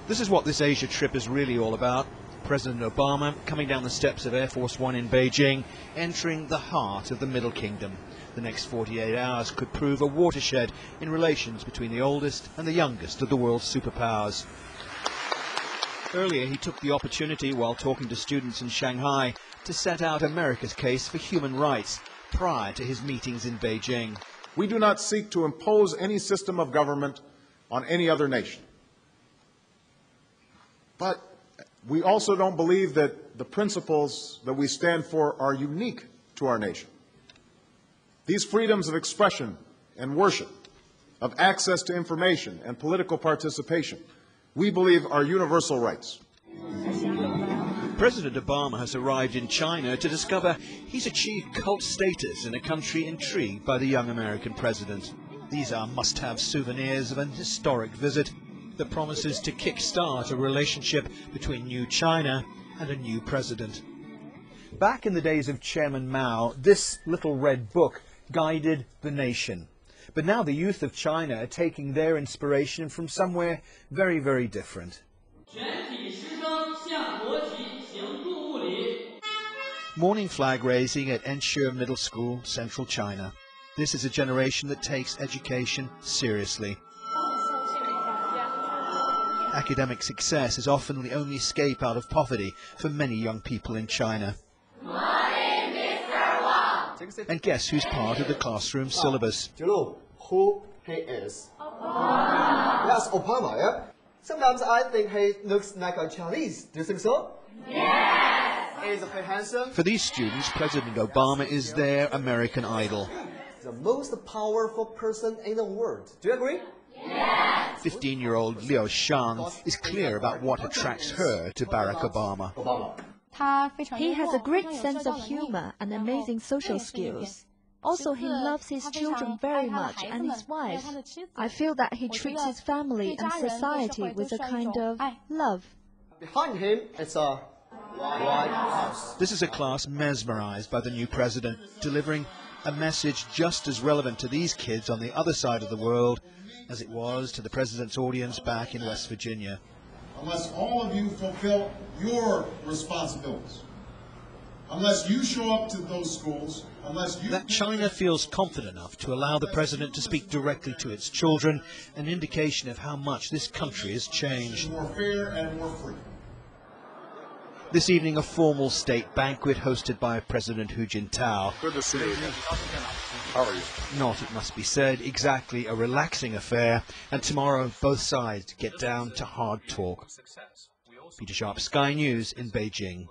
This is what this Asia trip is really all about. President Obama coming down the steps of Air Force One in Beijing, entering the heart of the Middle Kingdom. The next 48 hours could prove a watershed in relations between the oldest and the youngest of the world's superpowers. Earlier, he took the opportunity, while talking to students in Shanghai, to set out America's case for human rights prior to his meetings in Beijing. We do not seek to impose any system of government on any other nation. But we also don't believe that the principles that we stand for are unique to our nation. These freedoms of expression and worship, of access to information and political participation, we believe are universal rights. President Obama has arrived in China to discover he's achieved cult status in a country intrigued by the young American president. These are must-have souvenirs of an historic visit that promises to kick-start a relationship between new China and a new president. Back in the days of Chairman Mao, this little red book guided the nation. But now the youth of China are taking their inspiration from somewhere very, very different. Morning flag raising at Ensure Middle School, Central China. This is a generation that takes education seriously. Academic success is often the only escape out of poverty for many young people in China. And guess who's part of the classroom syllabus? Do you know who he is? Obama. Yes, Obama, yeah? Sometimes I think he looks like a Chinese. Do you think so? Yes! He's very handsome. For these students, President Obama is their American idol. The most powerful person in the world. Do you agree? Yes! 15-year-old Liu Shang is clear about what attracts her to Barack Obama. He has a great sense of humor and amazing social skills. Also, he loves his children very much and his wife. I feel that he treats his family and society with a kind of love. Behind him is a White House. This is a class mesmerized by the new president, delivering a message just as relevant to these kids on the other side of the world as it was to the president's audience back in West Virginia. Unless all of you fulfill your responsibilities, unless you show up to those schools, unless you... That China feels confident enough to allow the president to speak directly to its children, an indication of how much this country has changed. More fair and more free. This evening, a formal state banquet hosted by President Hu Jintao. Good to see you. How are you? Not, it must be said, exactly a relaxing affair, and tomorrow both sides get down to hard talk. Peter Sharp, Sky News in Beijing.